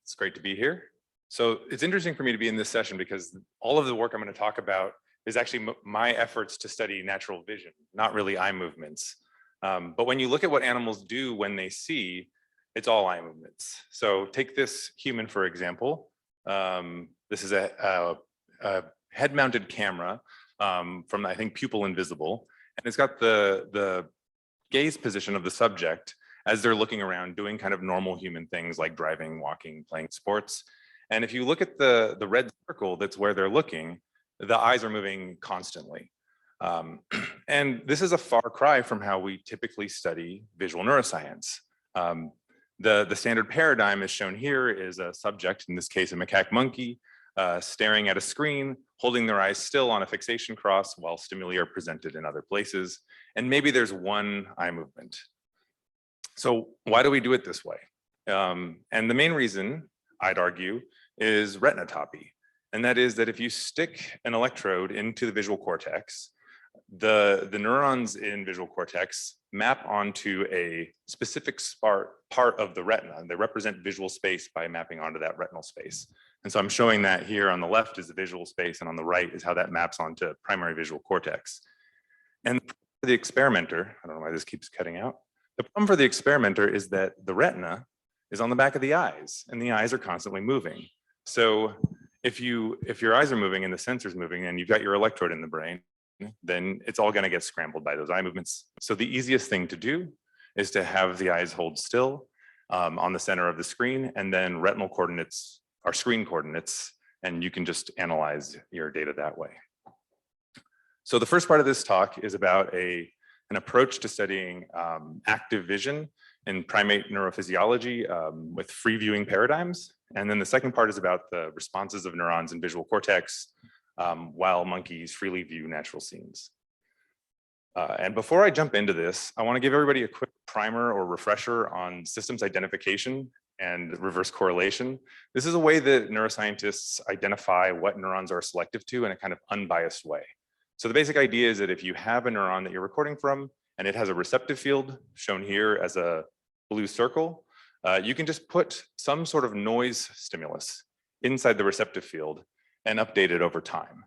It's great to be here. So it's interesting for me to be in this session because all of the work I'm going to talk about is actually my efforts to study natural vision, not really eye movements. But when you look at what animals do when they see, it's all eye movements. So take this human, for example. This is a head-mounted camera from, I think, Pupil Invisible. And it's got the gaze position of the subject as they're looking around doing kind of normal human things like driving, walking, playing sports. And if you look at the red circle, that's where they're looking, the eyes are moving constantly. And this is a far cry from how we typically study visual neuroscience. The standard paradigm is shown here is a subject, in this case a macaque monkey, staring at a screen, holding their eyes still on a fixation cross while stimuli are presented in other places. And maybe there's one eye movement. So why do we do it this way? And the main reason, I'd argue, is retinotopy. And that is that if you stick an electrode into the visual cortex, the neurons in visual cortex map onto a specific part of the retina, and they represent visual space by mapping onto that retinal space. And so I'm showing that here on the left is the visual space, and on the right is how that maps onto primary visual cortex. And for the experimenter, I don't know why this keeps cutting out. The problem for the experimenter is that the retina is on the back of the eyes, and the eyes are constantly moving. So if your eyes are moving and the sensor's moving and you've got your electrode in the brain, then it's all going to get scrambled by those eye movements. So the easiest thing to do is to have the eyes hold still on the center of the screen, and then retinal coordinates are screen coordinates, and you can just analyze your data that way. So the first part of this talk is about an approach to studying active vision in primate neurophysiology with free viewing paradigms. And then the second part is about the responses of neurons in visual cortex while monkeys freely view natural scenes. And before I jump into this, I want to give everybody a quick primer or refresher on systems identification and reverse correlation. This is a way that neuroscientists identify what neurons are selective to in a kind of unbiased way. So the basic idea is that if you have a neuron that you're recording from and it has a receptive field shown here as a blue circle, you can just put some sort of noise stimulus inside the receptive field and update it over time.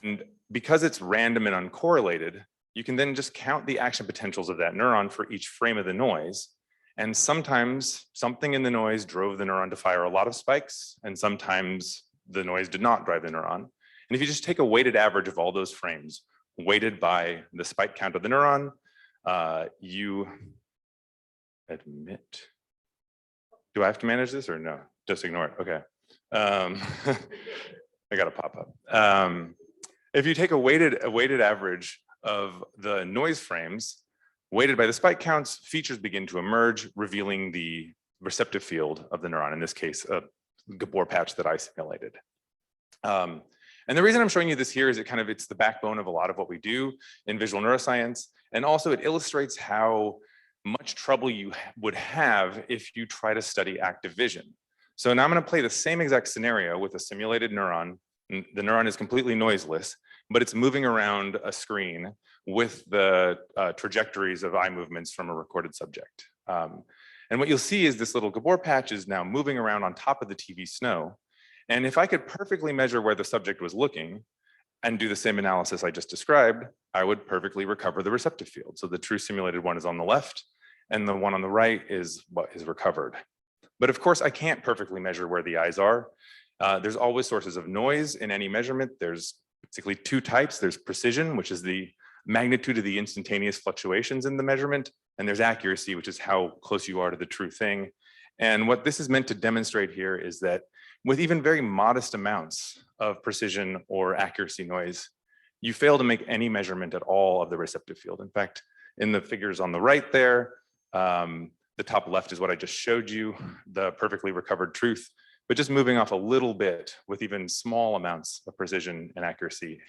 And because it's random and uncorrelated, you can then just count the action potentials of that neuron for each frame of the noise. And sometimes something in the noise drove the neuron to fire a lot of spikes, and sometimes the noise did not drive the neuron. And if you just take a weighted average of all those frames, weighted by the spike count of the neuron, you admit. Do I have to manage this or no? Just ignore it. Okay. I got a pop up. If you take a weighted average of the noise frames, weighted by the spike counts, features begin to emerge, revealing the receptive field of the neuron, in this case, a Gabor patch that I simulated. And the reason I'm showing you this here is it's the backbone of a lot of what we do in visual neuroscience. And also it illustrates how much trouble you would have if you try to study active vision. So now I'm going to play the same exact scenario with a simulated neuron. The neuron is completely noiseless, but it's moving around a screen with the trajectories of eye movements from a recorded subject. And what you'll see is this little Gabor patch is now moving around on top of the TV snow. And if I could perfectly measure where the subject was looking and do the same analysis I just described, I would perfectly recover the receptive field. So the true simulated one is on the left, and the one on the right is what is recovered. But of course, I can't perfectly measure where the eyes are. There's always sources of noise in any measurement. There's basically two types. There's precision, which is the magnitude of the instantaneous fluctuations in the measurement. And there's accuracy, which is how close you are to the true thing. And what this is meant to demonstrate here is that with even very modest amounts of precision or accuracy noise, you fail to make any measurement at all of the receptive field. In fact, in the figures on the right there, the top left is what I just showed you, the perfectly recovered truth, but just moving off a little bit with even small amounts of precision and accuracy,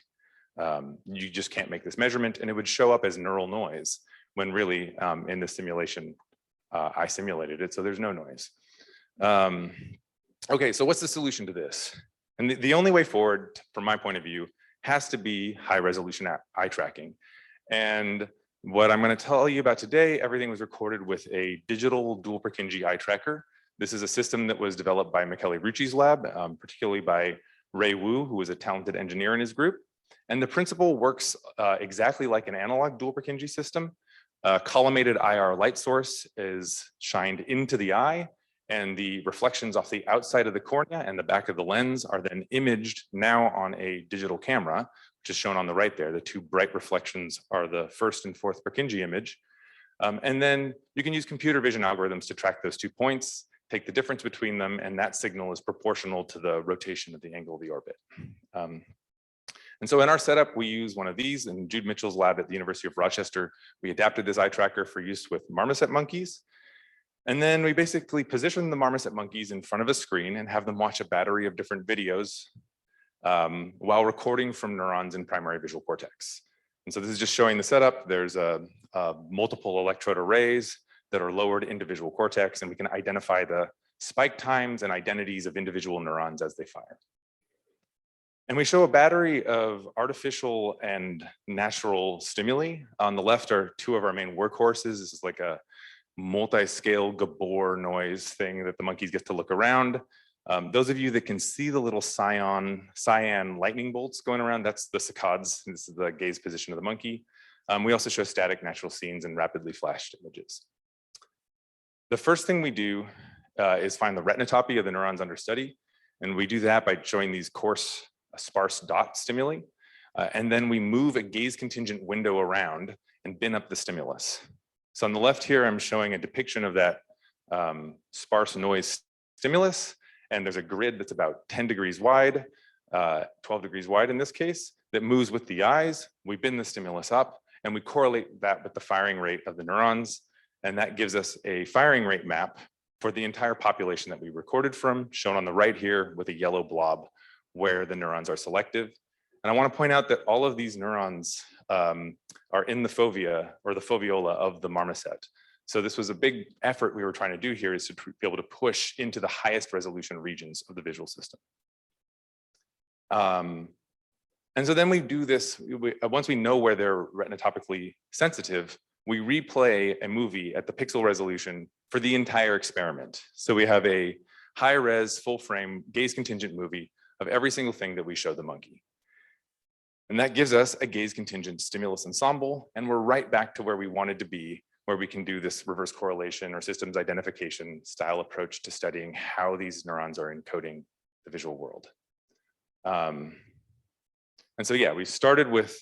you just can't make this measurement, and it would show up as neural noise when really in the simulation, I simulated it, so there's no noise. Okay, so what's the solution to this? And the only way forward, from my point of view, has to be high resolution eye tracking. And what I'm going to tell you about today, everything was recorded with a digital dual Purkinje eye tracker. This is a system that was developed by Michele-Rucci's lab, particularly by Ray Wu, who was a talented engineer in his group. And the principle works exactly like an analog dual Purkinje system. A collimated IR light source is shined into the eye, and the reflections off the outside of the cornea and the back of the lens are then imaged now on a digital camera, which is shown on the right there. The two bright reflections are the first and fourth Purkinje image. And then you can use computer vision algorithms to track those 2 points, take the difference between them, and that signal is proportional to the rotation of the angle of the orbit. And so in our setup, we use one of these. In Jude Mitchell's lab at the University of Rochester, we adapted this eye tracker for use with marmoset monkeys. And then we basically position the marmoset monkeys in front of a screen and have them watch a battery of different videos while recording from neurons in primary visual cortex. And so this is just showing the setup. There's multiple electrode arrays that are lowered into visual cortex, and we can identify the spike times and identities of individual neurons as they fire. And we show a battery of artificial and natural stimuli. On the left are 2 of our main workhorses. This is like a multi-scale Gabor noise thing that the monkeys get to look around. Those of you that can see the little cyan lightning bolts going around, that's the saccades. This is the gaze position of the monkey. We also show static natural scenes and rapidly flashed images. The first thing we do is find the retinotopy of the neurons under study. And we do that by showing these coarse, sparse dot stimuli. And then we move a gaze contingent window around and bin up the stimulus. So on the left here, I'm showing a depiction of that sparse noise stimulus. And there's a grid that's about 10 degrees wide, 12 degrees wide in this case, that moves with the eyes. We bin the stimulus up and we correlate that with the firing rate of the neurons. And that gives us a firing rate map for the entire population that we recorded from, shown on the right here with a yellow blob where the neurons are selective. And I want to point out that all of these neurons are in the fovea or the foveola of the marmoset. So this was a big effort we were trying to do here, is to be able to push into the highest resolution regions of the visual system. And so then we do this, once we know where they're retinotopically sensitive, we replay a movie at the pixel resolution for the entire experiment. So we have a high res, full frame, gaze contingent movie of every single thing that we show the monkey. And that gives us a gaze contingent stimulus ensemble, and we're right back to where we wanted to be, where we can do this reverse correlation or systems identification style approach to studying how these neurons are encoding the visual world. And so yeah, we started with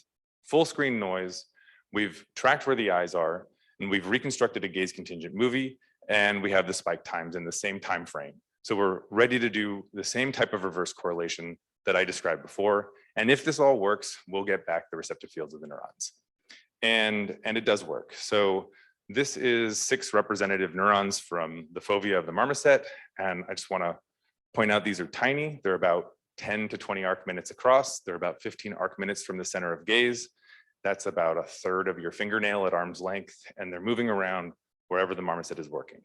full screen noise, we've tracked where the eyes are, and we've reconstructed a gaze contingent movie, and we have the spike times in the same time frame. So we're ready to do the same type of reverse correlation that I described before. And if this all works, we'll get back the receptive fields of the neurons. And it does work. So this is 6 representative neurons from the fovea of the marmoset. And I just want to point out these are tiny. They're about 10 to 20 arc minutes across. They're about 15 arc minutes from the center of gaze. That's about a third of your fingernail at arm's length. And they're moving around wherever the marmoset is working.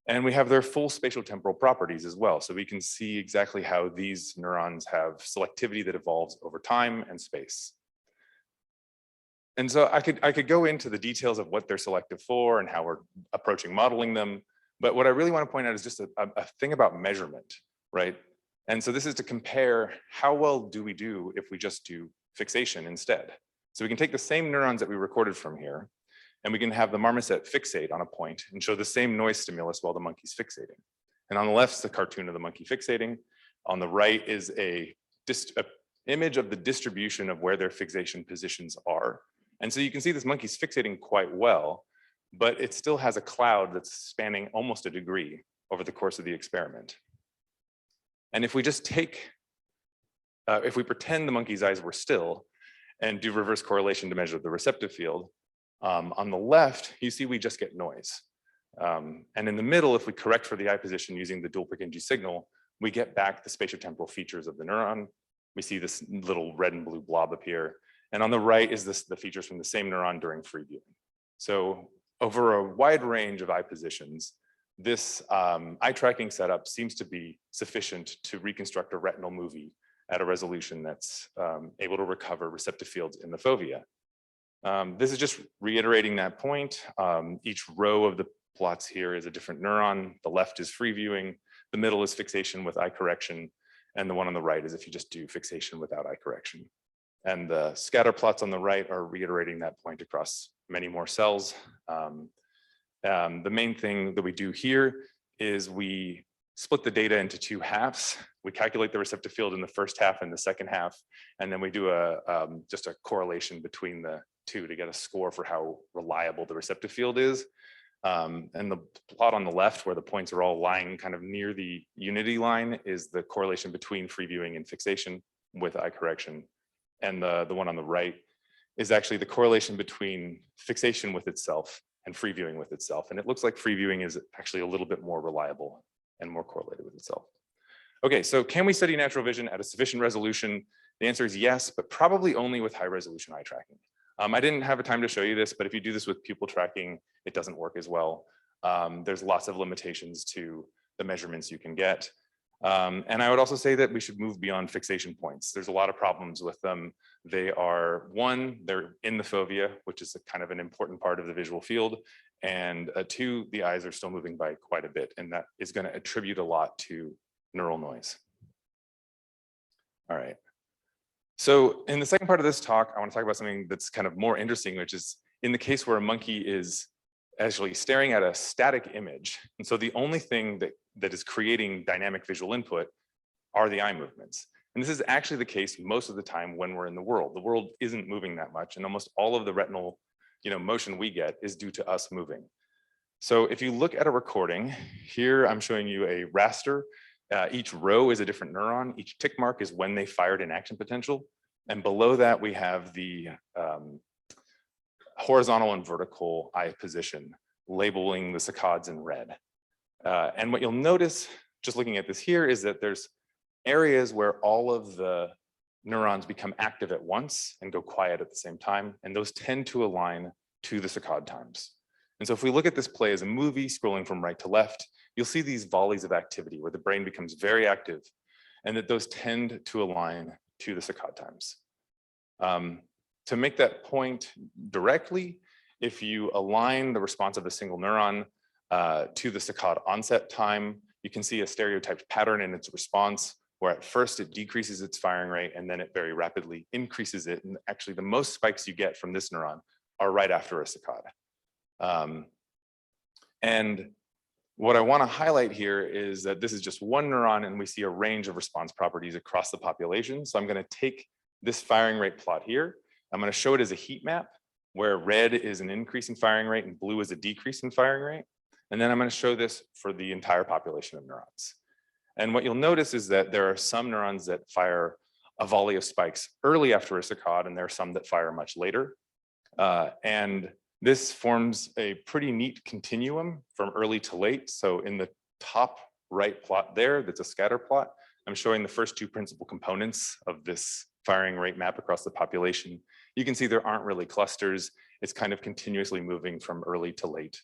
And we have their full spatial temporal properties as well. So we can see exactly how these neurons have selectivity that evolves over time and space. And so I could go into the details of what they're selective for and how we're approaching modeling them. But what I really want to point out is just a thing about measurement, right? And so this is to compare how well do we do if we just do fixation instead. So we can take the same neurons that we recorded from here, and we can have the marmoset fixate on a point and show the same noise stimulus while the monkey's fixating. And on the left is the cartoon of the monkey fixating. On the right is a image of the distribution of where their fixation positions are. And so you can see this monkey's fixating quite well, but it still has a cloud that's spanning almost a degree over the course of the experiment. And if we just take, if we pretend the monkey's eyes were still and do reverse correlation to measure the receptive field, on the left, you see we just get noise. And in the middle, if we correct for the eye position using the dual Purkinje signal, we get back the spatiotemporal features of the neuron. We see this little red and blue blob appear. And on the right is the features from the same neuron during free viewing. So over a wide range of eye positions, this eye tracking setup seems to be sufficient to reconstruct a retinal movie at a resolution that's able to recover receptive fields in the fovea. This is just reiterating that point. Each row of the plots here is a different neuron. The left is free viewing. The middle is fixation with eye correction. And the one on the right is if you just do fixation without eye correction. And the scatter plots on the right are reiterating that point across many more cells. The main thing that we do here is we split the data into two halves. We calculate the receptive field in the first half and the second half, and then we do just a correlation between the two to get a score for how reliable the receptive field is. And the plot on the left, where the points are all lying kind of near the unity line, is the correlation between free viewing and fixation with eye correction. And the one on the right is actually the correlation between fixation with itself and free viewing with itself. And it looks like free viewing is actually a little bit more reliable and more correlated with itself. Okay, so can we study natural vision at a sufficient resolution? The answer is yes, but probably only with high resolution eye tracking. I didn't have a time to show you this, but if you do this with pupil tracking, it doesn't work as well. There's lots of limitations to the measurements you can get. And I would also say that we should move beyond fixation points. There's a lot of problems with them. They are, one, they're in the fovea, which is a kind of an important part of the visual field. And two, the eyes are still moving by quite a bit, and that is going to attribute a lot to neural noise. All right. So in the second part of this talk, I want to talk about something that's kind of more interesting, which is in the case where a monkey is actually staring at a static image. And so the only thing that is creating dynamic visual input are the eye movements. And this is actually the case most of the time when we're in the world. The world isn't moving that much, and almost all of the retinal motion we get is due to us moving. So if you look at a recording, here I'm showing you a raster. Each row is a different neuron. Each tick mark is when they fired an action potential. And below that, we have the horizontal and vertical eye position, labeling the saccades in red. And what you'll notice, just looking at this here, is that there's areas where all of the neurons become active at once and go quiet at the same time. And those tend to align to the saccade times. And so if we look at this play as a movie, scrolling from right to left, you'll see these volleys of activity where the brain becomes very active, and that those tend to align to the saccade times. To make that point directly, if you align the response of a single neuron to the saccade onset time, you can see a stereotyped pattern in its response, where at first it decreases its firing rate and then it very rapidly increases it. And actually the most spikes you get from this neuron are right after a saccade. And what I want to highlight here is that this is just one neuron, and we see a range of response properties across the population. So I'm going to take this firing rate plot here. I'm going to show it as a heat map, where red is an increase in firing rate and blue is a decrease in firing rate. And then I'm going to show this for the entire population of neurons. And what you'll notice is that there are some neurons that fire a volley of spikes early after a saccade, and there are some that fire much later. And this forms a pretty neat continuum from early to late. So in the top right plot there, that's a scatter plot, I'm showing the first two principal components of this firing rate map across the population. You can see there aren't really clusters. It's kind of continuously moving from early to late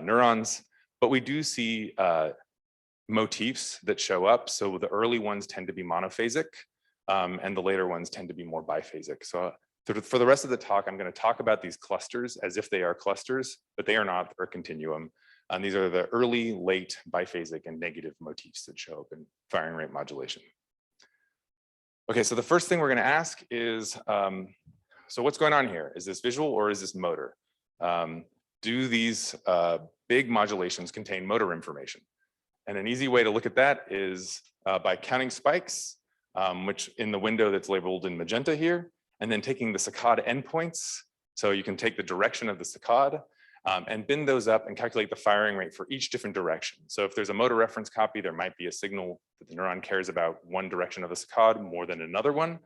neurons, but we do see motifs that show up. So the early ones tend to be monophasic, and the later ones tend to be more biphasic. So for the rest of the talk, I'm going to talk about these clusters as if they are clusters, but they are not, they're a continuum. And these are the early, late, biphasic, and negative motifs that show up in firing rate modulation. Okay, so the first thing we're going to ask is, so what's going on here? Is this visual or is this motor? Do these big modulations contain motor information? And an easy way to look at that is by counting spikes, which in the window that's labeled in magenta here, and then taking the saccade endpoints. So you can take the direction of the saccade and bin those up and calculate the firing rate for each different direction. So if there's a motor reference copy, there might be a signal that the neuron cares about one direction of the saccade more than another one.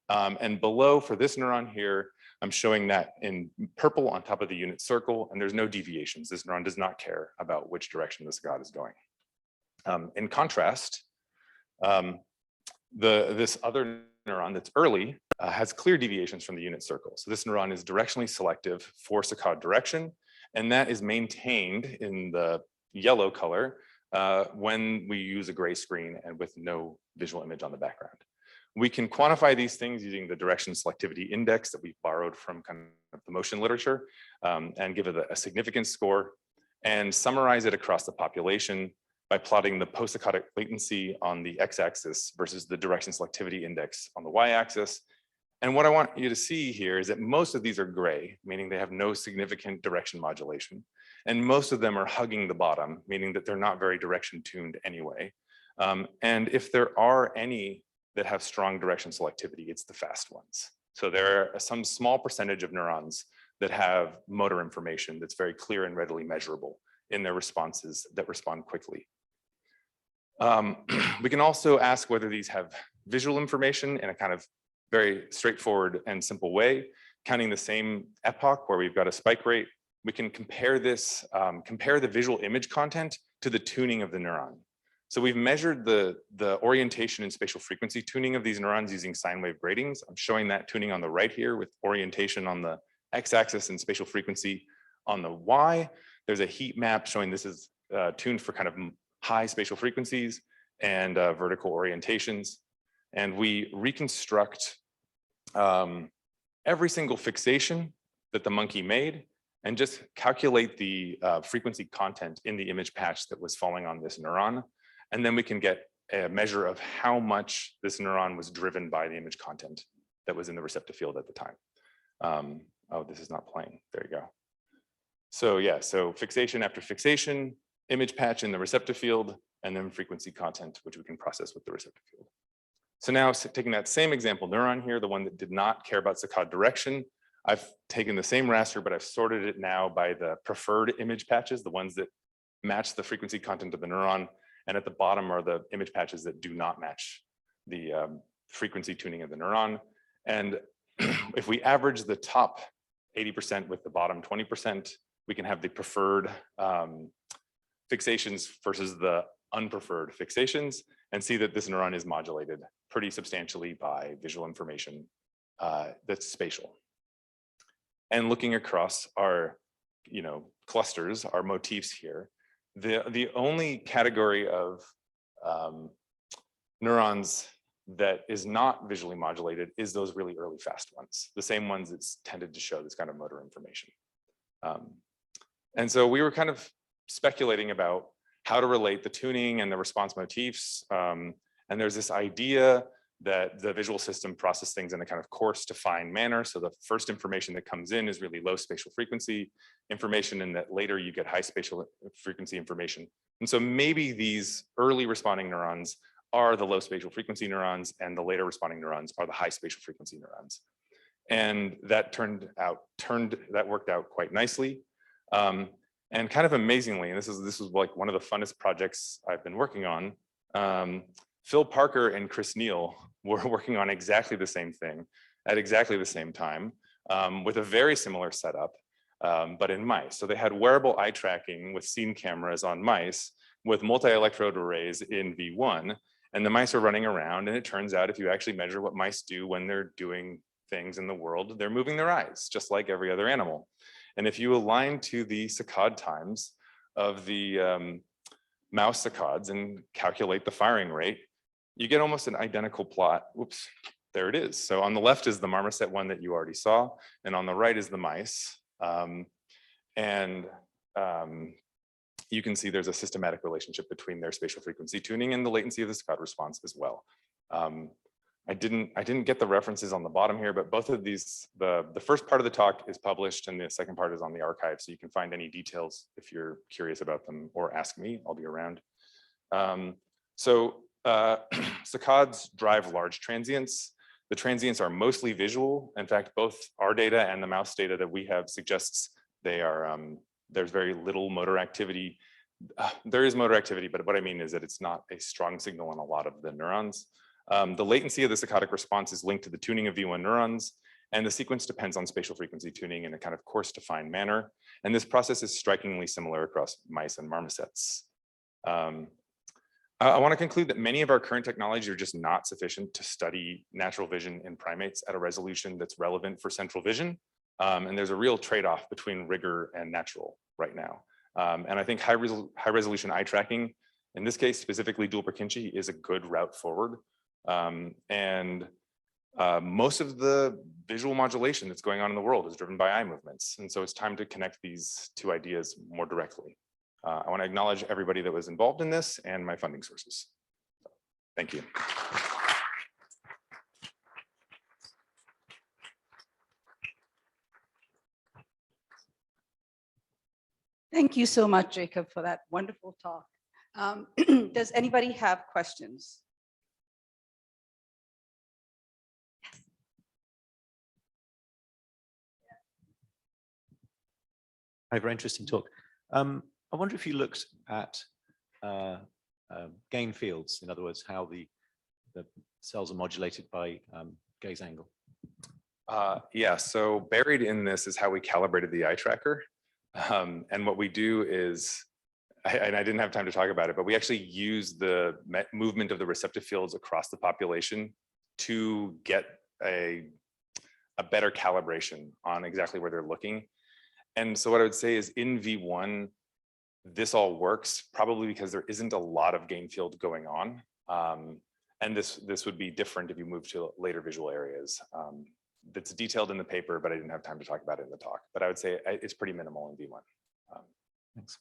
And below for this neuron here, I'm showing that in purple on top of the unit circle, and there's no deviations. This neuron does not care about which direction the saccade is going. In contrast, this other neuron that's early has clear deviations from the unit circle. So this neuron is directionally selective for saccade direction, and that is maintained in the yellow color when we use a gray screen and with no visual image on the background. We can quantify these things using the direction selectivity index that we borrowed from kind of the motion literature and give it a significance score. and summarize it across the population by plotting the post-saccadic latency on the x-axis versus the direction selectivity index on the y-axis. And what I want you to see here is that most of these are gray, meaning they have no significant direction modulation. And most of them are hugging the bottom, meaning that they're not very direction tuned anyway. And if there are any that have strong direction selectivity, it's the fast ones. So there are some small percentage of neurons that have motor information that's very clear and readily measurable in their responses that respond quickly. We can also ask whether these have visual information in a kind of very straightforward and simple way, counting the same epoch where we've got a spike rate. We can compare this, compare the visual image content to the tuning of the neuron. So we've measured the orientation and spatial frequency tuning of these neurons using sine wave gratings. I'm showing that tuning on the right here with orientation on the x-axis and spatial frequency on the y. There's a heat map showing this is tuned for kind of high spatial frequencies and vertical orientations. And we reconstruct every single fixation that the monkey made and just calculate the frequency content in the image patch that was falling on this neuron. And then we can get a measure of how much this neuron was driven by the image content that was in the receptive field at the time. Oh, this is not playing. There you go. So yeah, so fixation after fixation, image patch in the receptive field, and then frequency content, which we can process with the receptive field. So now taking that same example neuron here, the one that did not care about saccade direction, I've taken the same raster, but I've sorted it now by the preferred image patches, the ones that match the frequency content of the neuron. And at the bottom are the image patches that do not match the frequency tuning of the neuron. And if we average the top 80% with the bottom 20%, we can have the preferred fixations versus the unpreferred fixations and see that this neuron is modulated pretty substantially by visual information that's spatial. And looking across our clusters, our motifs here, the only category of neurons that is not visually modulated is those really early fast ones, the same ones that's tended to show this kind of motor information. And so we were kind of speculating about how to relate the tuning and the response motifs. And there's this idea that the visual system processes things in a kind of coarse to fine manner. So the first information that comes in is really low spatial frequency information, and that later you get high spatial frequency information. And so maybe these early responding neurons are the low spatial frequency neurons, and the later responding neurons are the high spatial frequency neurons. And that worked out quite nicely. And kind of amazingly, and this was like one of the funnest projects I've been working on, Phil Parker and Chris Neal were working on exactly the same thing at exactly the same time with a very similar setup, but in mice. So they had wearable eye tracking with scene cameras on mice with multi-electrode arrays in V1, and the mice are running around, and it turns out if you actually measure what mice do when they're doing things in the world, they're moving their eyes just like every other animal. And if you align to the saccade times of the mouse saccades and calculate the firing rate, you get almost an identical plot. Whoops, there it is. So on the left is the marmoset one that you already saw, and on the right is the mice. You can see there's a systematic relationship between their spatial frequency tuning and the latency of the saccade response as well. I didn't get the references on the bottom here, but both of these, the first part of the talk is published and the second part is on the archive. So you can find any details if you're curious about them, or ask me, I'll be around. Saccades drive large transients. The transients are mostly visual. In fact, both our data and the mouse data that we have suggests they are, there's very little motor activity. There is motor activity, but what I mean is that it's not a strong signal in a lot of the neurons. The latency of the saccadic response is linked to the tuning of V1 neurons, and the sequence depends on spatial frequency tuning in a kind of coarse to fine manner. And this process is strikingly similar across mice and marmosets. I want to conclude that many of our current technologies are just not sufficient to study natural vision in primates at a resolution that's relevant for central vision. And there's a real trade-off between rigor and natural right now. And I think high resolution eye tracking, in this case, specifically dual Purkinje, is a good route forward. Most of the visual modulation that's going on in the world is driven by eye movements. And so it's time to connect these two ideas more directly. I want to acknowledge everybody that was involved in this and my funding sources. Thank you. Thank you so much, Jacob, for that wonderful talk. Does anybody have questions? Hi, very interesting talk. I wonder if you looked at gain fields, in other words, how the cells are modulated by gaze angle. Yeah, so buried in this is how we calibrated the eye tracker. And what we do is, and I didn't have time to talk about it, but we actually use the movement of the receptive fields across the population to get a better calibration on exactly where they're looking. And so what I would say is in V1, this all works probably because there isn't a lot of gain field going on. And this would be different if you move to later visual areas. That's detailed in the paper, but I didn't have time to talk about it in the talk. But I would say it's pretty minimal in V1. Thanks.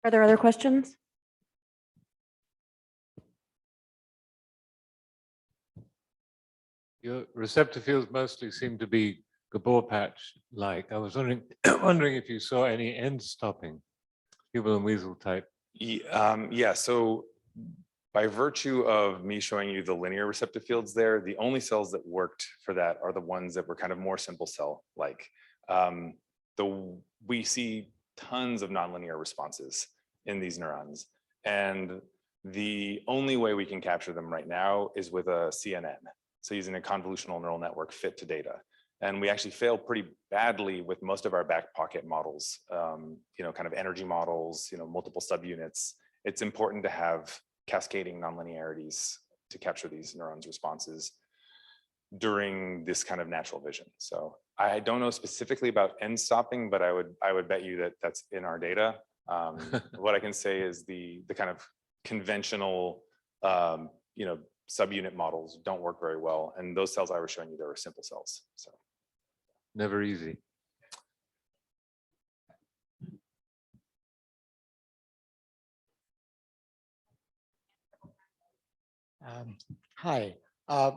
Are there other questions? Your receptor fields mostly seem to be Gabor patch-like. I was wondering, wondering if you saw any end stopping, pupil and weasel type. Yeah, so by virtue of me showing you the linear receptive fields there, the only cells that worked for that are the ones that were kind of more simple cell-like. We see tons of nonlinear responses in these neurons. And the only way we can capture them right now is with a CNN. So using a convolutional neural network fit to data. And we actually fail pretty badly with most of our back pocket models, kind of energy models, multiple subunits. It's important to have cascading nonlinearities to capture these neurons' responses during this kind of natural vision. So I don't know specifically about end stopping, but I would bet you that that's in our data. What I can say is the kind of conventional, subunit models don't work very well. And those cells I was showing you, they were simple cells. So Never easy. Hi. One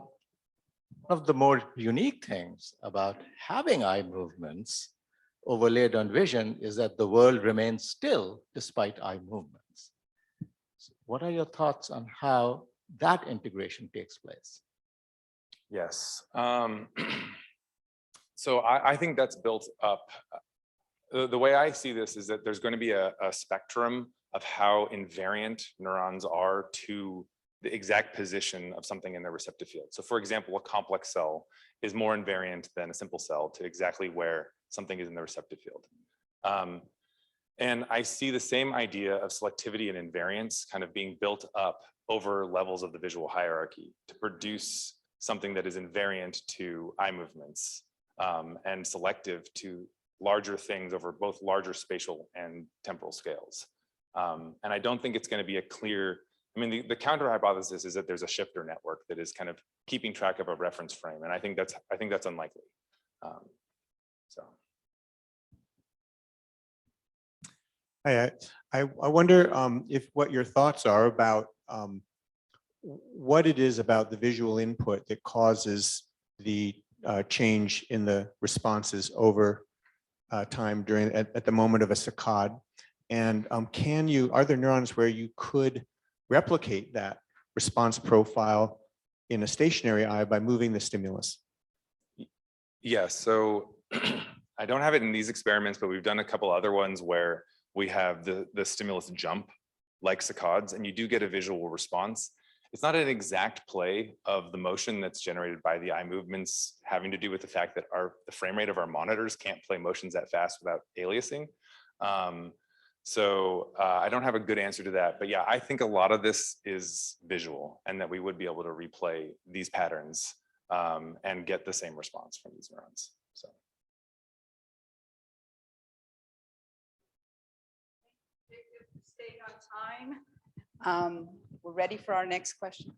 of the more unique things about having eye movements overlaid on vision is that the world remains still despite eye movements. So what are your thoughts on how that integration takes place? yes. So I think that's built up. The way I see this is that there's going to be a spectrum of how invariant neurons are to the exact position of something in the receptive field. So for example, a complex cell is more invariant than a simple cell to exactly where something is in the receptive field. And I see the same idea of selectivity and invariance kind of being built up over levels of the visual hierarchy to produce something that is invariant to eye movements and selective to larger things over both larger spatial and temporal scales. And I don't think it's going to be a clear, the counter hypothesis is that there's a shifter network that is kind of keeping track of a reference frame. And I think that's unlikely. I wonder if what your thoughts are about what it is about the visual input that causes the change in the responses over time at the moment of a saccade. And are there neurons where you could replicate that response profile in a stationary eye by moving the stimulus? Yeah, so I don't have it in these experiments, but we've done a couple other ones where we have the stimulus jump like saccades, and you do get a visual response. It's not an exact play of the motion that's generated by the eye movements having to do with the fact that the frame rate of our monitors can't play motions that fast without aliasing. So I don't have a good answer to that, but yeah, I think a lot of this is visual and that we would be able to replay these patterns and get the same response from these neurons. So. Staying on time. We're ready for our next question.